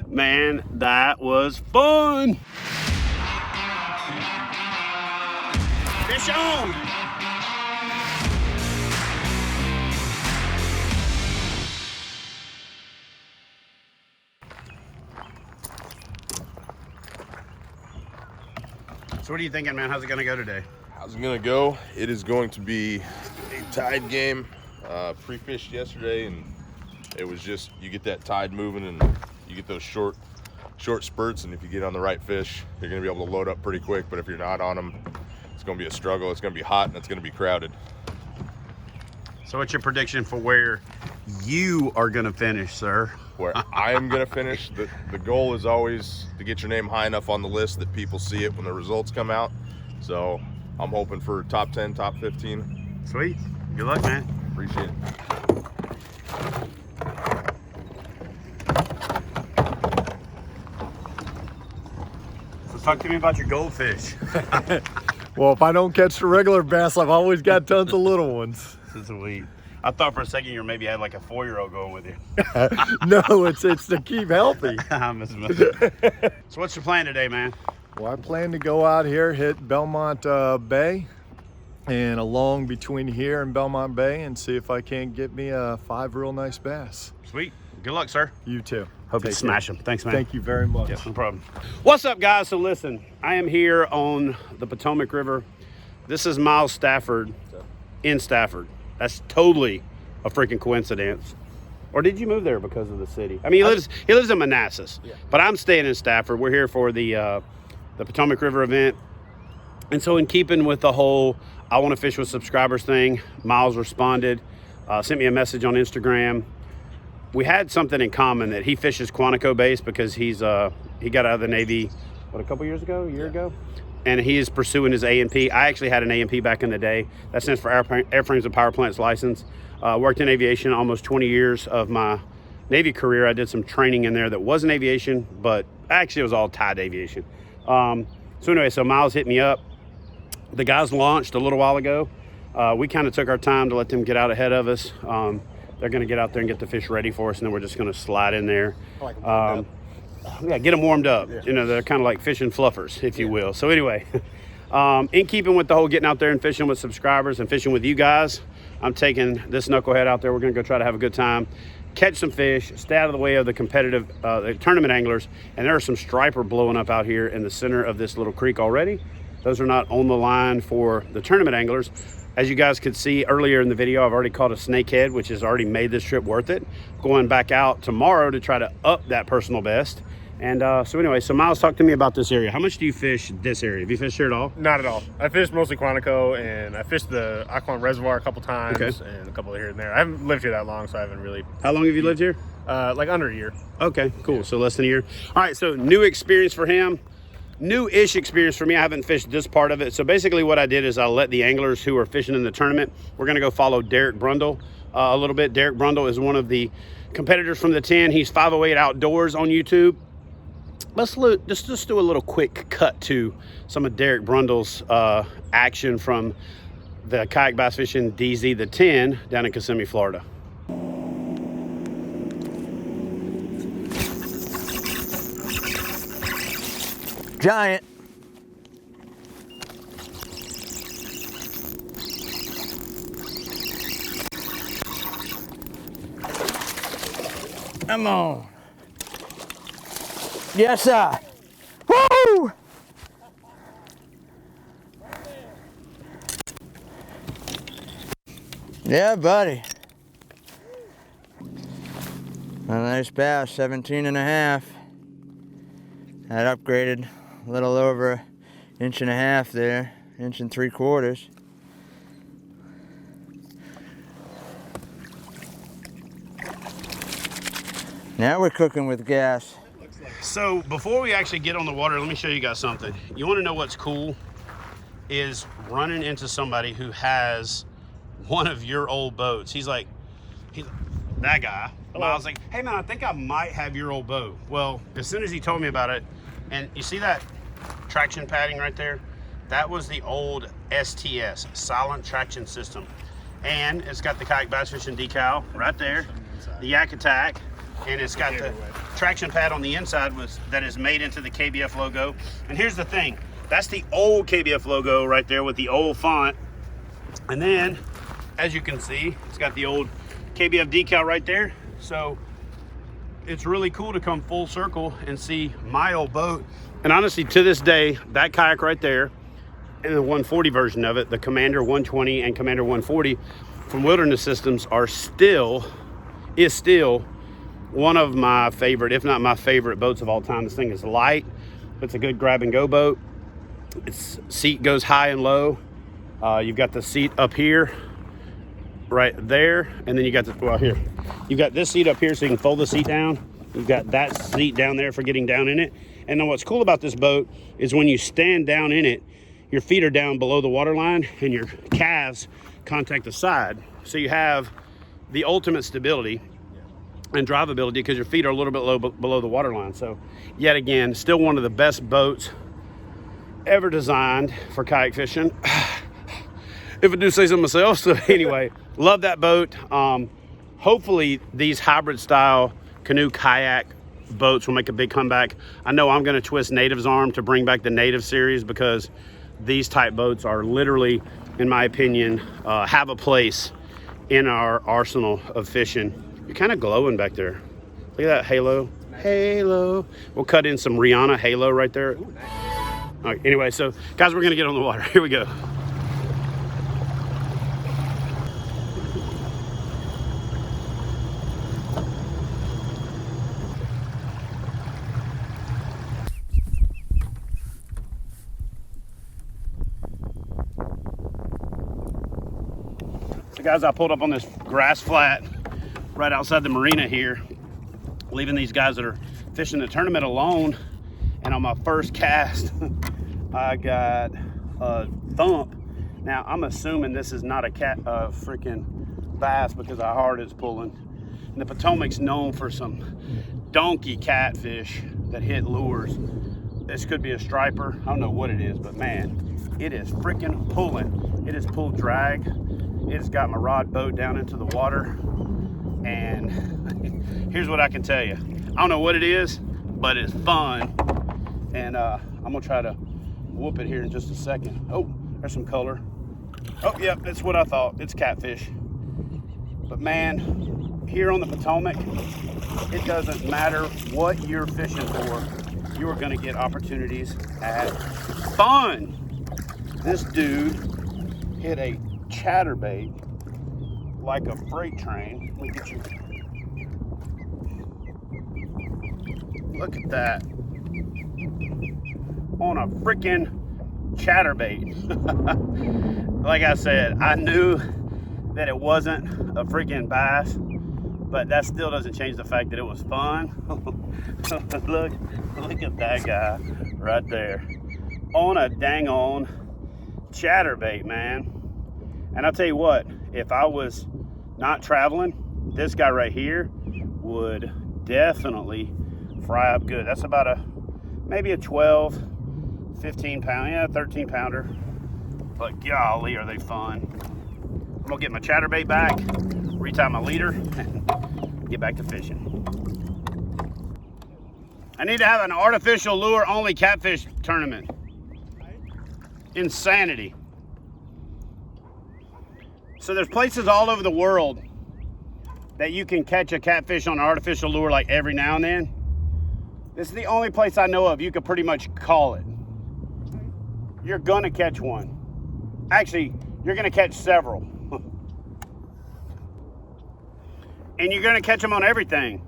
Man, that was fun. Fish on. So what are you thinking, man? How's it gonna go today? How's it gonna go? It is going to be a tide game. Pre-fished yesterday, and it was just, you get that tide moving and you get those short spurts, and if you get on the right fish, you're gonna be able to load up pretty quick. But if you're not on them, it's gonna be a struggle. It's gonna be hot and it's gonna be crowded. So what's your prediction for where you are gonna finish, sir? Where I am gonna finish, the goal is always to get your name high enough on the list that people see it when the results come out. So I'm hoping for top 10, top 15. Sweet. Good luck, man. Appreciate it. So talk to me about your goldfish. Well, if I don't catch the regular bass, I've always got tons of little ones. This is sweet. I thought for a second you maybe had like a 4-year-old going with you. No, it's to keep healthy. I'm just messing. So what's your plan today, man? Well, I plan to go out here, hit Belmont Bay, and along between here and Belmont Bay, and see if I can't get me 5 real nice bass. Sweet. Good luck, sir. You too. Hope you smash them. Thanks, man. Thank you very much. Yes, no problem. What's up, guys? So listen, I am here on the Potomac River. This is Miles Stafford in Stafford. That's totally a freaking coincidence. Or did you move there because of the city? I mean, he lives in Manassas, yeah. But I'm staying in Stafford. We're here for the Potomac River event. And so in keeping with the whole I want to fish with subscribers thing, Miles responded, sent me a message on Instagram. We had something in common, that he fishes Quantico bass because he got out of the Navy, a couple years ago, a year ago? And he is pursuing his A&P. I actually had an A&P back in the day. That stands for Airframes and Power Plants license. Worked in aviation almost 20 years of my Navy career. I did some training in there that wasn't aviation, but actually it was all tied to aviation. So anyway, so Miles hit me up. The guys launched a little while ago. We kind of took our time to let them get out ahead of us. They're going to get out there and get the fish ready for us, and then we're just going to slide in there. Yeah, get them warmed up. Yeah. You know, they're kind of like fishing fluffers, if you will. So anyway, in keeping with the whole getting out there and fishing with subscribers and fishing with you guys, I'm taking this knucklehead out there. We're going to go try to have a good time, catch some fish, stay out of the way of the competitive the tournament anglers. And there are some striper blowing up out here in the center of this little creek already. Those are not on the line for the tournament anglers. As you guys could see earlier in the video, I've already caught a snakehead, which has already made this trip worth it. Going back out tomorrow to try to up that personal best. And so anyway, so Miles, talk to me about this area. How much do you fish this area? Have you fished here at all? Not at all. I fished mostly Quantico, and I fished the Aquan Reservoir a couple times, okay, and a couple here and there. I haven't lived here that long, so I haven't really... How long have you lived here? Like under a year. Okay, cool. Yeah. So less than a year. All right, so new experience for him. New-ish experience for me. I haven't fished this part of it. So basically what I did is I let the anglers who are fishing in the tournament, we're going to go follow Derek Brundle a little bit. Derek Brundle is one of the competitors from the 10. He's 508 Outdoors on YouTube. Let's just do a little quick cut to some of Derek Brundle's action from the kayak bass fishing DZ, the 10, down in Kissimmee, Florida. Giant. Come on. Yes, sir. Woo! Yeah, buddy. A nice bass, 17 and a half. Had upgraded a little over 1.5 inches there, 1 3/4 inches. Now we're cooking with gas. So before we actually get on the water, let me show you guys something. You want to know what's cool? Is running into somebody who has one of your old boats. He's that guy. And I was like, hey man, I think I might have your old boat. Well, as soon as he told me about it, and you see that traction padding right there? That was the old STS, silent traction system. And it's got the kayak bass fishing decal right there, the Yak Attack. and it's got the traction pad on the inside that is made into the KBF logo. And here's the thing, that's the old KBF logo right there with the old font. And then, as you can see, it's got the old KBF decal right there. So it's really cool to come full circle and see my old boat. And honestly, to this day, that kayak right there, and the 140 version of it, the Commander 120 and Commander 140 from Wilderness Systems is still one of my favorite, if not my favorite boats of all time. This thing is light. It's a good grab and go boat. Its seat goes high and low. You've got the seat up here, right there, and then you got here. You've got this seat up here so you can fold the seat down. You've got that seat down there for getting down in it. And then what's cool about this boat is when you stand down in it, your feet are down below the water line and your calves contact the side. So you have the ultimate stability and drivability because your feet are a little bit below the water line. So yet again, still one of the best boats ever designed for kayak fishing. If I do say so myself. So anyway, love that boat. Hopefully these hybrid style canoe kayak boats will make a big comeback. I know I'm going to twist Native's arm to bring back the Native series because these type boats are literally, in my opinion, have a place in our arsenal of fishing. You're kind of glowing back there. Look at that halo. Halo. We'll cut in some Rihanna halo right there. All right, anyway, so guys, we're going to get on the water. Here we go. So guys, I pulled up on this grass flat right outside the marina here, leaving these guys that are fishing the tournament alone. And on my first cast, I got a thump. Now I'm assuming this is not a freaking bass because how hard it's pulling. And the Potomac's known for some donkey catfish that hit lures. This could be a striper. I don't know what it is, but man, it is freaking pulling. It has pulled drag. It's got my rod bowed down into the water. And here's what I can tell you. I don't know what it is, but it's fun. And I'm gonna try to whoop it here in just a second. Oh, there's some color. Oh, yeah, that's what I thought. It's catfish. But man, here on the Potomac, it doesn't matter what you're fishing for. You are gonna get opportunities at fun. This dude hit a chatterbait like a freight train. Let me get you. Look at that. On a freaking chatterbait. Like I said, I knew that it wasn't a freaking bass, but that still doesn't change the fact that it was fun. look at that guy right there on a dang on chatterbait, man. And I'll tell you what, if I was not traveling, this guy right here would definitely fry up good. That's about maybe a 12, 15 pound, yeah, 13 pounder. But golly, are they fun. I'm gonna get my chatterbait back, retie my leader, and get back to fishing. I need to have an artificial lure only catfish tournament. Insanity. So there's places all over the world that you can catch a catfish on an artificial lure like every now and then. This is the only place I know of you could pretty much call it. You're gonna catch one. Actually, you're gonna catch several. And you're gonna catch them on everything.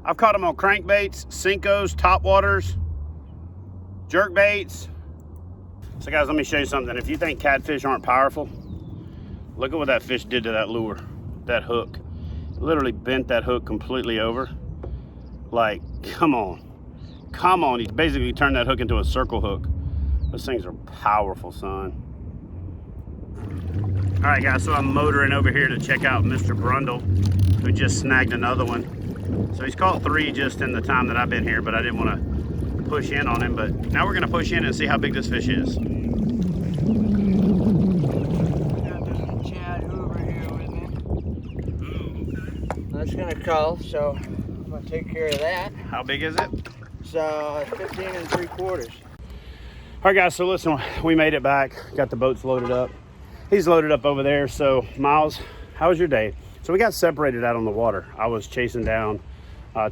I've caught them on crankbaits, Cincos, topwaters, jerkbaits. So guys, let me show you something. If you think catfish aren't powerful, look at what that fish did to that lure, that hook. Literally bent that hook completely over. Like, come on. Come on, he's basically turned that hook into a circle hook. Those things are powerful, son. All right, guys, so I'm motoring over here to check out Mr. Brundle, who just snagged another one. So he's caught 3 just in the time that I've been here, but I didn't want to push in on him. But now we're gonna push in and see how big this fish is. Got Chad Hoover here with me. That's gonna call, so take care of that. How big is it? So 15 3/4. All right, guys, so listen, we made it back. Got the boats loaded up. He's loaded up over there. So, Miles, how was your day? So we got separated out on the water. I was chasing down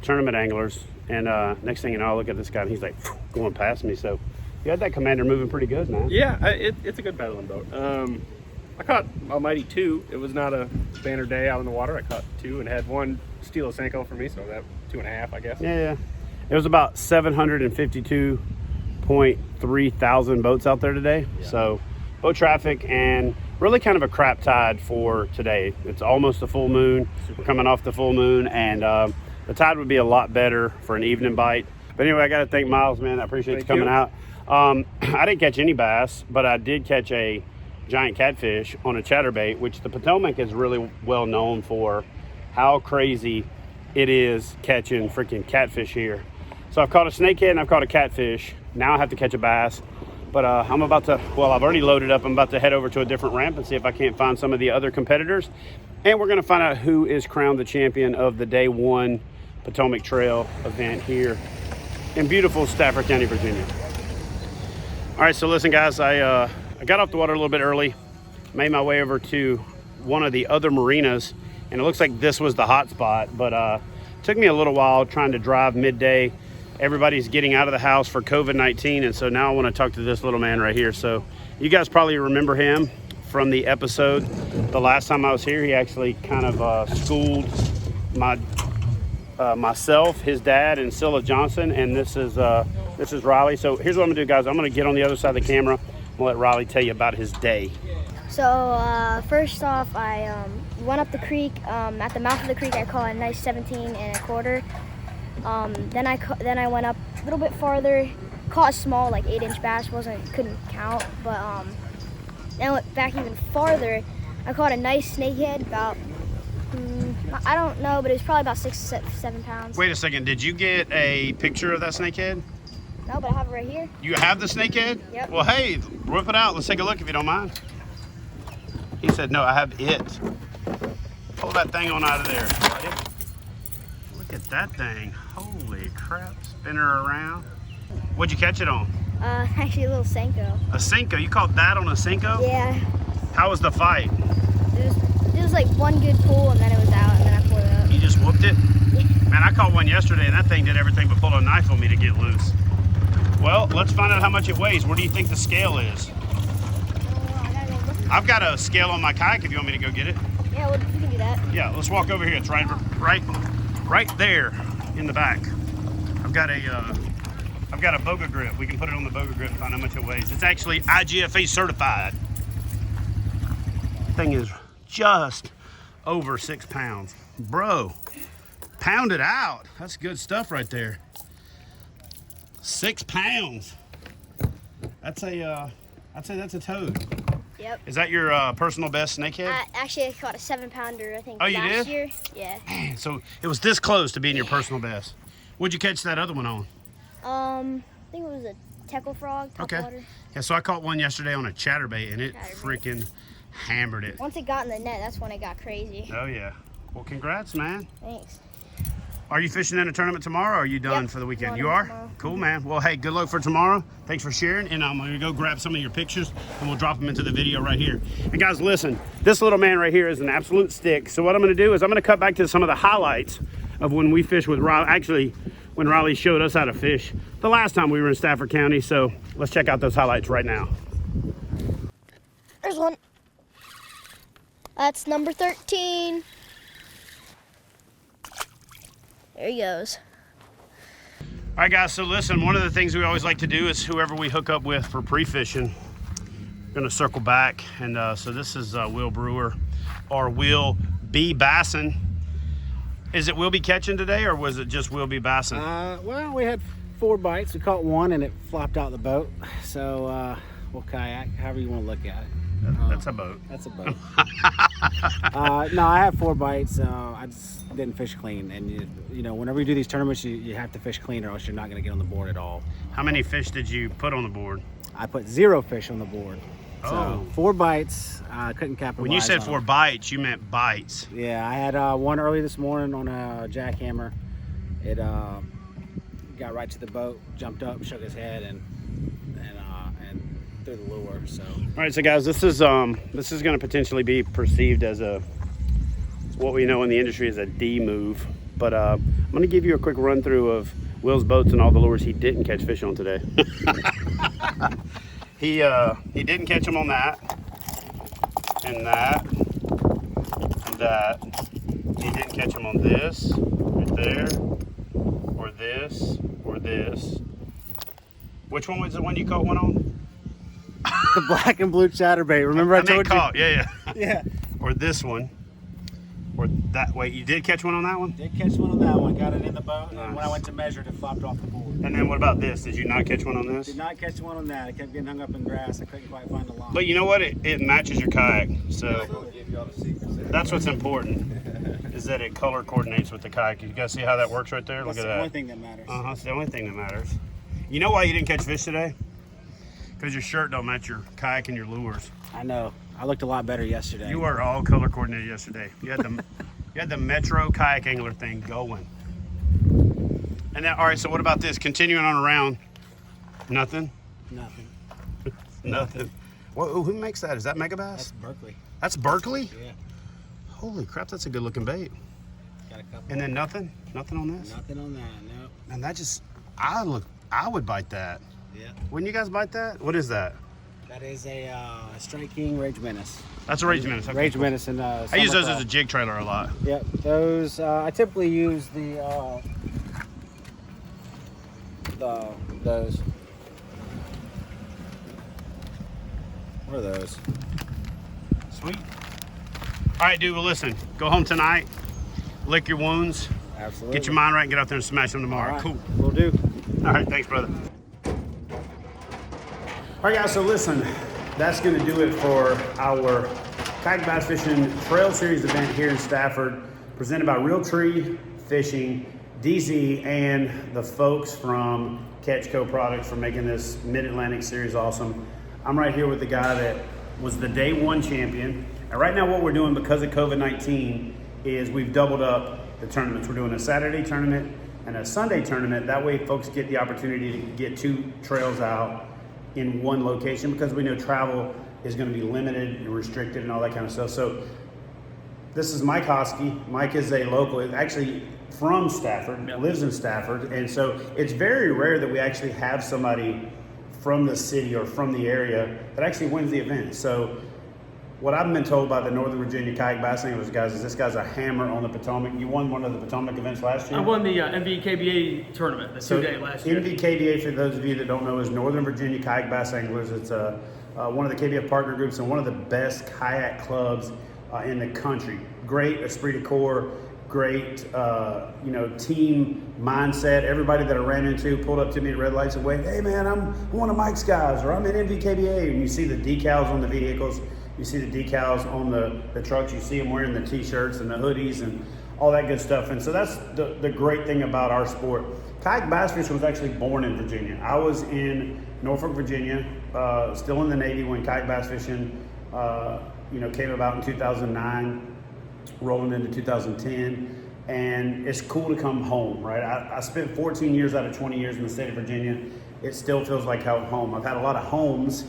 tournament anglers, and next thing you know, I look at this guy, and he's like going past me. So you had that Commander moving pretty good, man. Yeah, it's a good paddling boat. I caught Almighty 2. It was not a banner day out on the water. I caught 2 and had 1 Steel Senko for me, so that 2.5, I guess. Yeah. It was about 752.3 thousand boats out there today. Yeah. So boat traffic and really kind of a crap tide for today. It's almost a full moon. We're coming off the full moon, and the tide would be a lot better for an evening bite. But anyway, I got to thank Miles, man. I appreciate you coming out. I didn't catch any bass, but I did catch a giant catfish on a chatterbait, which the Potomac is really well known for how crazy it is catching freaking catfish here. So I've caught a snakehead and I've caught a catfish. Now I have to catch a bass. But I'm about to, well, I've already loaded up. I'm about to head over to a different ramp and see if I can't find some of the other competitors. And we're going to find out who is crowned the champion of the day 1 Potomac Trail event here in beautiful Stafford County, Virginia. All right, so listen, guys, I got off the water a little bit early, made my way over to one of the other marinas, and it looks like this was the hot spot, but it took me a little while trying to drive midday. Everybody's getting out of the house for COVID-19, and so now I want to talk to this little man right here. So you guys probably remember him from the episode the last time I was here. He actually kind of schooled myself, his dad, and Scylla Johnson, and this is Riley. So here's what I'm gonna do, guys. I'm gonna get on the other side of the camera. I'm gonna let Riley tell you about his day. So first off, I went up the creek. At the mouth of the creek, I caught a nice 17 1/4. Then I went up a little bit farther, caught a small, like 8-inch bass. Couldn't count, but then I went back even farther. I caught a nice snakehead, about I don't know, but it was probably about 6 to 7 pounds. Wait a second, did you get a picture of that snakehead? No, but I have it right here. You have the snakehead? Yep. Well, hey, whip it out. Let's take a look if you don't mind. He said, no, I have it. Pull that thing on out of there. Look at that thing. Holy crap. Spin her around. What'd you catch it on? Actually a little Senko. A Senko? You caught that on a Senko? Yeah. How was the fight? It was like one good pull, and then it was out, and then I pulled it up. You just whooped it? Man, I caught one yesterday, and that thing did everything but pull a knife on me to get loose. Well, let's find out how much it weighs. What do you think the scale is? I've got a scale on my kayak if you want me to go get it. Yeah, well, we can do that. Yeah, let's walk over here. It's right there in the back. I've got a Boga grip. We can put it on the Boga grip and find how much it weighs. It's actually IGFA certified. Thing is just over 6 pounds. Bro, pound it out. That's good stuff right there. 6 pounds. I'd say that's a toad. Yep. Is that your personal best snakehead? Actually, I caught a 7-pounder, I think, oh, you last did? year. Yeah. Man, so it was this close to being your personal best. What'd you catch that other one on? I think it was a Teckle frog, okay. Water. Yeah, so I caught one yesterday on a chatterbait, and it freaking hammered it. Once it got in the net, that's when it got crazy. Oh, yeah. Well, congrats, man. Thanks. Are you fishing in a tournament tomorrow, or are you done for the weekend? You are? Tomorrow. Cool, man. Well, hey, good luck for tomorrow. Thanks for sharing, and I'm going to go grab some of your pictures, and we'll drop them into the video right here. And guys, listen, this little man right here is an absolute stick. So what I'm going to do is I'm going to cut back to some of the highlights of when we fished with Riley. Actually, when Riley showed us how to fish the last time we were in Stafford County. So let's check out those highlights right now. There's one. That's number 13. There he goes. All right, guys, so listen, one of the things we always like to do is whoever we hook up with for pre-fishing, we're gonna circle back. And so this is Will Brewer, or Will B. Bassin. Is it Will be catching today, or was it just Will be Bassin? Well, we had 4 bites. We caught one and it flopped out the boat. So we'll kayak, however you want to look at it. That's a boat. That's a boat. No, I have 4 bites. I just didn't fish clean. And you know, whenever you do these tournaments, you have to fish clean, or else you're not going to get on the board at all. How many fish did you put on the board? I put 0 fish on the board. So 4 bites. I couldn't capitalize. When you said on 4 bites, you meant bites. Yeah, I had one early this morning on a jackhammer, it got right to the boat, jumped up, shook his head, and threw the lure. So. All right, so guys, this is going to potentially be perceived as what we know in the industry as a D move. But I'm going to give you a quick run through of Will's boats and all the lures he didn't catch fish on today. He didn't catch them on that, and that, and that. He didn't catch them on this, right there, or this, or this. Which one was the one you caught one on? The black and blue chatterbait. Remember I told you? Yeah. Yeah. Or this one. Or that. Wait, you did catch one on that one? Did catch one on that one. Got it in the boat. Nice. And when I went to measure it, it flopped off the board. And then what about this? Did you not catch one on this? Did not catch one on that. I kept getting hung up in grass. I couldn't quite find the line. But you know what? It matches your kayak. So that's what's important, is that it color coordinates with the kayak. You guys see how that works right there? Look at that. That's the only thing that matters. It's the only thing that matters. You know why you didn't catch fish today? Because your shirt don't match your kayak and your lures. I know. I looked a lot better yesterday. You were all color coordinated yesterday. You had the Metro kayak angler thing going. And then, all right, so what about this? Continuing on around. Nothing? Nothing. Nothing. Whoa, who makes that? Is that Megabass? That's Berkeley. That's Berkeley? Yeah. Holy crap, that's a good looking bait. Got a couple. And then nothing? Nothing on this? Nothing on that, no. And that just, I would bite that. Yeah. Wouldn't you guys bite that? What is that? That is a Strike King Rage Menace. That's a Rage Menace. Okay. Rage Menace and I use those as a jig trailer a lot. Yep, those I typically use those. What are those? Sweet. All right, dude. Well, listen. Go home tonight. Lick your wounds. Absolutely. Get your mind right and get out there and smash them tomorrow. All right. Cool. Will do. All right. Thanks, brother. All right, guys. So listen, that's going to do it for our Kayak Bass Fishing Trail Series event here in Stafford, presented by Realtree Fishing, DZ, and the folks from Catch Co Products for making this Mid-Atlantic Series awesome. I'm right here with the guy that was the day one champion. And right now what we're doing because of COVID-19 is we've doubled up the tournaments. We're doing a Saturday tournament and a Sunday tournament. That way folks get the opportunity to get two trails out in one location, because we know travel is going to be limited and restricted and all that kind of stuff. So this is Mike Hosky. Mike is a local, actually from Stafford, lives in Stafford. And so it's very rare that we actually have somebody from the city or from the area that actually wins the event. So what I've been told by the Northern Virginia Kayak Bass Anglers guys is this guy's a hammer on the Potomac. You won one of the Potomac events last year? I won the MVKBA tournament, the two-day last year. MVKBA, for those of you that don't know, is Northern Virginia Kayak Bass Anglers. It's one of the KBF partner groups and one of the best kayak clubs in the country. Great esprit de corps, great team mindset. Everybody that I ran into pulled up to me at red lights and waved, "Hey man, I'm one of Mike's guys," or "I'm in MVKBA." And you see the decals on the vehicles, you see the decals on the trucks, you see them wearing the t-shirts and the hoodies and all that good stuff. And so that's the great thing about our sport. Kayak bass fishing was actually born in Virginia. I was in Norfolk, Virginia, still in the Navy when kayak bass fishing came about in 2009. Rolling into 2010, and it's cool to come home, right? I spent 14 years out of 20 years in the state of Virginia. It still feels like home. I've had a lot of homes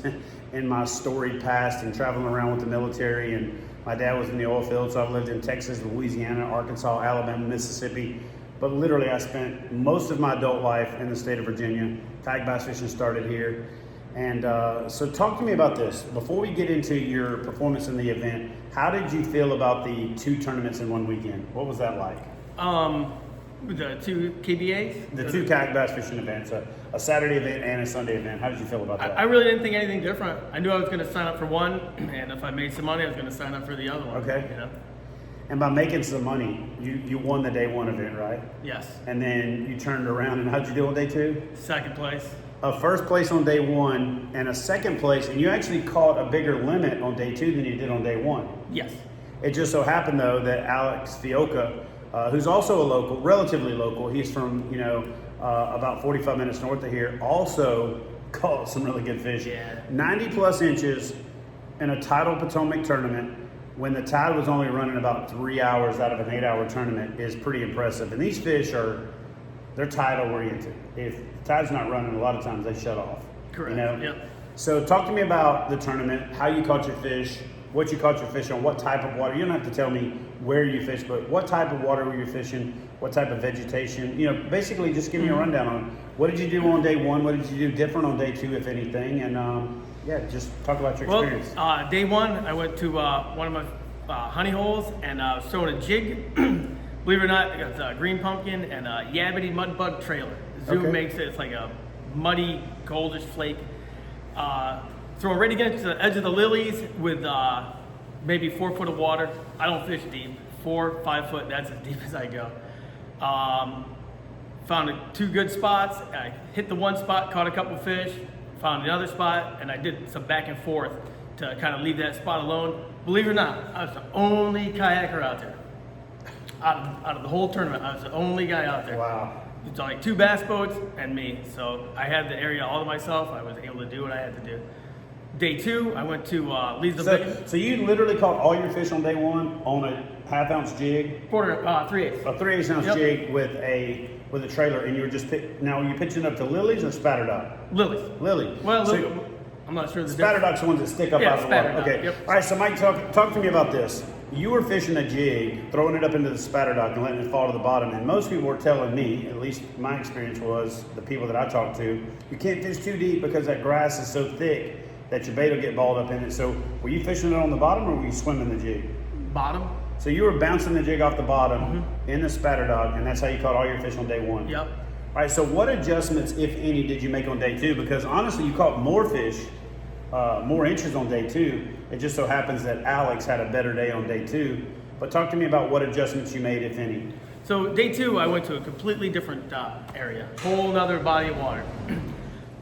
in my storied past and traveling around with the military, and my dad was in the oil field, so I've lived in Texas, Louisiana, Arkansas, Alabama, Mississippi, but literally I spent most of my adult life in the state of Virginia. Kayak bass fishing started here. And so talk to me about this. Before we get into your performance in the event, how did you feel about the two tournaments in one weekend? What was that like? The two KBAs? The two kayak bass fishing events, a Saturday event and a Sunday event. How did you feel about that? I really didn't think anything different. I knew I was going to sign up for one, and if I made some money, I was going to sign up for the other one. Okay. And by making some money, you won the day one event, right? Yes. And then you turned around, and how'd you do on day two? Second place. A first place on day one and a second place, and you actually caught a bigger limit on day two than you did on day one. Yes. It just so happened though that Alex Fiocca, who's also a local, relatively local, he's from about 45 minutes north of here, also caught some really good fish. Yeah. 90 plus inches in a tidal Potomac tournament when the tide was only running about 3 hours out of an 8-hour tournament is pretty impressive. And these fish are they're tidal oriented. If the tide's not running, a lot of times they shut off. Correct. You know? Yep. So talk to me about the tournament, how you caught your fish, what you caught your fish on, what type of water. You don't have to tell me where you fish, but what type of water were you fishing, what type of vegetation. You know, basically just give me a rundown on what did you do on day one, what did you do different on day two, if anything, and yeah, just talk about your experience. Well, day one, I went to one of my honey holes and I was throwing a jig. Believe it or not, it's a green pumpkin and a Yabity mud bug trailer. Zoom makes it, it's like a muddy, goldish flake. Throw it right against the edge of the lilies with maybe 4 foot of water. I don't fish deep, 4, 5 foot, that's as deep as I go. Found 2 good spots. I hit the one spot, caught a couple fish, found another spot, and I did some back and forth to kind of leave that spot alone. Believe it or not, I was the only kayaker out there. Out of the whole tournament, I was the only guy out there. Wow. It's like 2 bass boats and me. So I had the area all to myself. I was able to do what I had to do. Day 2, I went to Lee's the Bay. So you literally caught all your fish on day one on a 1/2 ounce jig? 3/8. A 3/8 ounce jig with a trailer, and you were just now are you pitching up to lilies or spatter dock? Lilies. Lily. Well, so, I'm not sure the spatter difference. dock's the ones that stick up Yeah, out of the water. spatter dock, Okay. yep. All right. So Mike, talk to me about this. You were fishing a jig, throwing it up into the spatter dock and letting it fall to the bottom. And most people were telling me, at least my experience was, the people that I talked to, you can't fish too deep because that grass is so thick that your bait will get balled up in it. So were you fishing it on the bottom or were you swimming the jig? Bottom. So you were bouncing the jig off the bottom in the spatter dock, and that's how you caught all your fish on day one? Yep. All right, so what adjustments, if any, did you make on day two? Because honestly, you caught more fish, more inches on day two. It just so happens that Alex had a better day on day two. But talk to me about what adjustments you made, if any. So day 2, I went to a completely different area, whole nother body of water.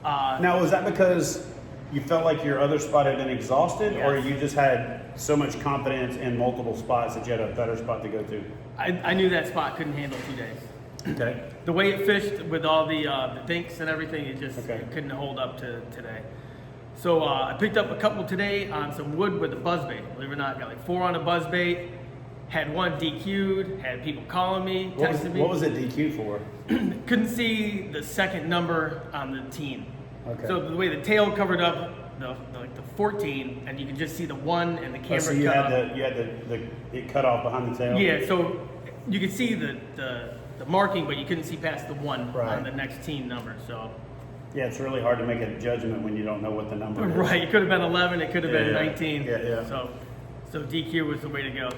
Now, was that because you felt like your other spot had been exhausted, or Yes. you just had so much confidence in multiple spots that you had a better spot to go to? I knew that spot couldn't handle 2 days. Okay. The way it fished with all the dinks and everything, it just Okay. it couldn't hold up to today. So I picked up a couple today on some wood with a buzzbait. Believe it or not, got like 4 on a buzzbait. Had one DQ'd. Had people calling me, texting me. What was it DQ for? Couldn't see the second number on the team. Okay. So the way the tail covered up the 14, and you could just see the 1 and the camera So you cut had off. it cut off behind the tail? Yeah, so you could see the marking, but you couldn't see past the 1 Right. on the next team number. So Yeah, it's really hard to make a judgment when you don't know what the number is. right, it could have been 11, it could have been Yeah. 19. Yeah. So DQ was the way to go.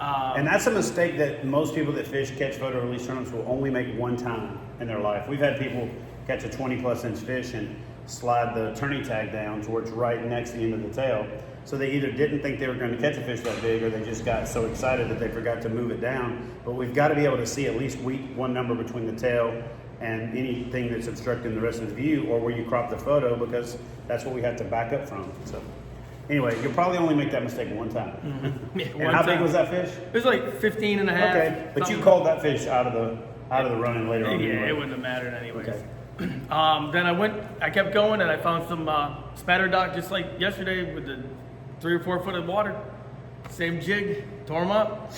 And that's a mistake that most people that fish catch photo release tournaments will only make one time in their life. We've had people catch a 20+ inch fish and slide the turning tag down to where it's right next to the end of the tail. So they either didn't think they were going to catch a fish that big, or they just got so excited that they forgot to move it down. But we've got to be able to see at least one number between the tail and anything that's obstructing the rest of the view, or where you crop the photo, because that's what we have to back up from. So anyway, you'll probably only make that mistake one time. Yeah, And one how big time. was that fish? It was like 15 and a half. Okay, but you something. called that fish out of the running later on. Yeah, anyway. it wouldn't have mattered anyways. Okay. Then I kept going and I found some spatter dock just like yesterday with the 3 or 4 foot of water. Same jig, tore them up.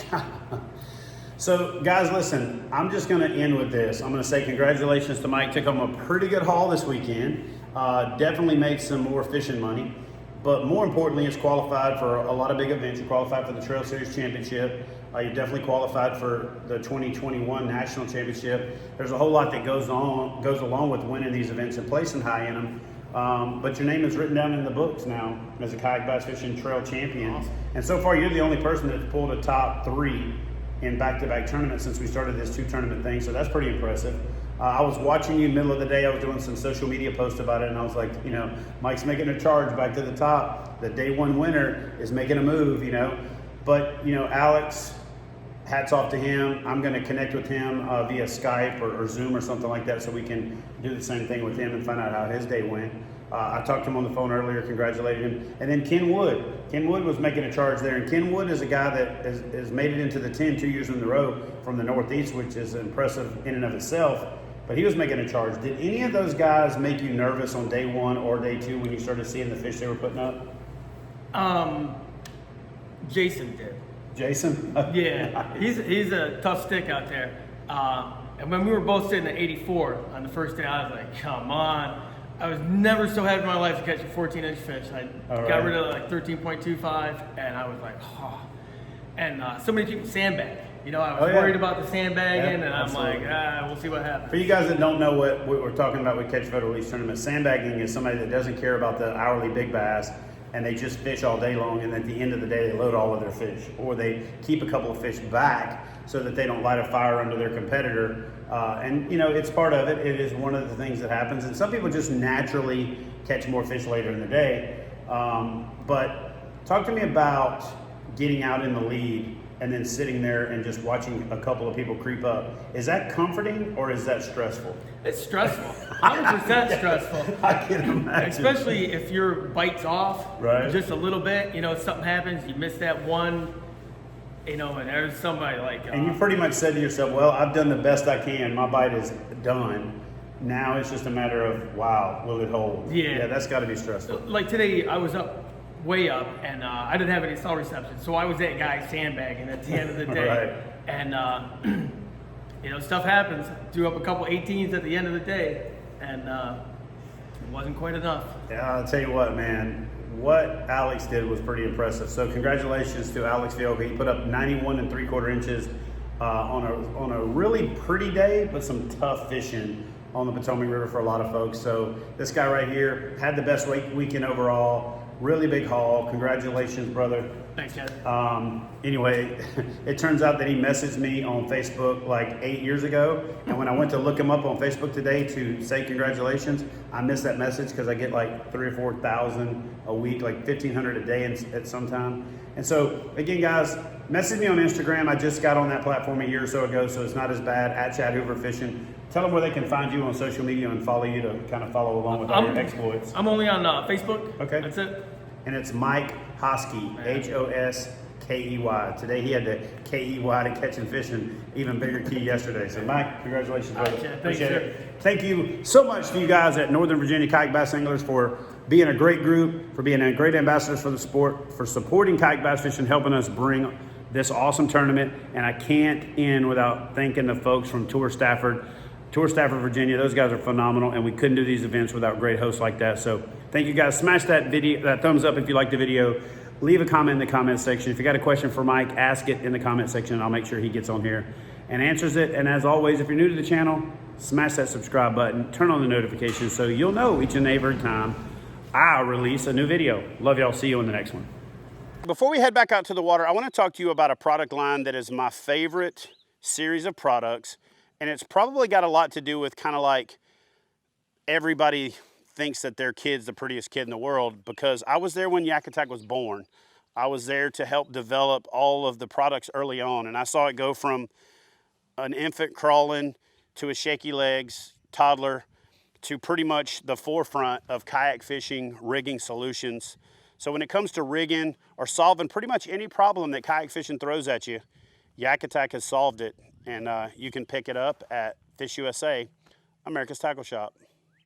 So guys, listen, I'm just gonna end with this. I'm gonna say congratulations to Mike. Took home a pretty good haul this weekend. Definitely made some more fishing money. But more importantly, it's qualified for a lot of big events. You qualified for the Trail Series Championship. You're definitely qualified for the 2021 National Championship. There's a whole lot that goes along with winning these events and placing high in them. But your name is written down in the books now as a kayak bass fishing trail champion. Awesome. And so far, you're the only person that's pulled a top 3 in back-to-back tournaments since we started this 2-tournament thing. So that's pretty impressive. I was watching you in the middle of the day. I was doing some social media posts about it, and I was like, Mike's making a charge back to the top. The day 1 winner is making a move, But, Alex, hats off to him. I'm going to connect with him via Skype or Zoom or something like that, so we can do the same thing with him and find out how his day went. I talked to him on the phone earlier, congratulated him. And then Ken Wood. Ken Wood was making a charge there. And Ken Wood is a guy that has made it into the 10 2 years in a row from the Northeast, which is impressive in and of itself. But he was making a charge. Did any of those guys make you nervous on day 1 or day 2 when you started seeing the fish they were putting up? Jason did. Jason? Yeah, he's a tough stick out there. And when we were both sitting at 84 on the first day, I was like, come on. I was never so happy in my life to catch a 14-inch fish. I got rid of like 13.25, and I was like, oh. And so many people sandbag. You know, I was worried about the sandbagging, and I'm like, we'll see what happens. For you guys that don't know what we're talking about with Catch Photo Release Tournament, sandbagging is somebody that doesn't care about the hourly big bass, and they just fish all day long, and at the end of the day, they load all of their fish. Or they keep a couple of fish back so that they don't light a fire under their competitor. And, you know, it's part of it. It is one of the things that happens. And some people just naturally catch more fish later in the day. But talk to me about getting out in the lead and then sitting there and just watching a couple of people creep up. Is that comforting or is that stressful? It's stressful. 100% stressful. I can imagine. Especially if your bite's off just a little bit. You know, something happens, you miss that one, you know, and there's somebody like... and you pretty much said to yourself, well, I've done the best I can. My bite is done. Now it's just a matter of, wow, will it hold? Yeah, that's got to be stressful. Like today, I was way up, and I didn't have any cell reception, so I was that guy sandbagging at the end of the day. And you know, stuff happens. Threw up a couple 18s at the end of the day, and it wasn't quite enough. Yeah, I'll tell you what, man. What Alex did was pretty impressive. So congratulations to Alex Fioga. He put up 91 3/4 inches on a really pretty day, but some tough fishing on the Potomac River for a lot of folks. So this guy right here had the best weekend overall. Really big haul. Congratulations, brother. Thanks, Chad. Anyway, it turns out that he messaged me on Facebook like 8 years ago. And when I went to look him up on Facebook today to say congratulations, I missed that message because I get like 3,000 or 4,000 a week, like 1,500 a day at some time. And so again, guys, message me on Instagram. I just got on that platform a year or so ago, so it's not as bad. At Chad Hoover Fishing. Tell them where they can find you on social media and follow you to kind of follow along with all your exploits. I'm only on Facebook. Okay. That's it. And it's Mike Hoskey, Hoskey. Today he had the KEY to catching fish, and even bigger key yesterday. So Mike, congratulations, brother. Appreciate it. Thank you so much to you guys at Northern Virginia Kayak Bass Anglers for being a great group, for being a great ambassadors for the sport, for supporting kayak bass fishing, helping us bring this awesome tournament. And I can't end without thanking the folks from Tour Stafford, Virginia. Those guys are phenomenal, and we couldn't do these events without great hosts like that. So thank you guys. Smash that thumbs up if you like the video. Leave a comment in the comment section. If you got a question for Mike, ask it in the comment section, and I'll make sure he gets on here and answers it. And as always, if you're new to the channel, smash that subscribe button, turn on the notifications so you'll know each and every time I release a new video. Love y'all. See you in the next one. Before we head back out to the water, I want to talk to you about a product line that is my favorite series of products. And it's probably got a lot to do with kind of like everybody thinks that their kid's the prettiest kid in the world, because I was there when Yak Attack was born. I was there to help develop all of the products early on, and I saw it go from an infant crawling to a shaky legs toddler to pretty much the forefront of kayak fishing rigging solutions. So when it comes to rigging or solving pretty much any problem that kayak fishing throws at you, Yak Attack has solved it. And you can pick it up at Fish USA, America's Tackle Shop.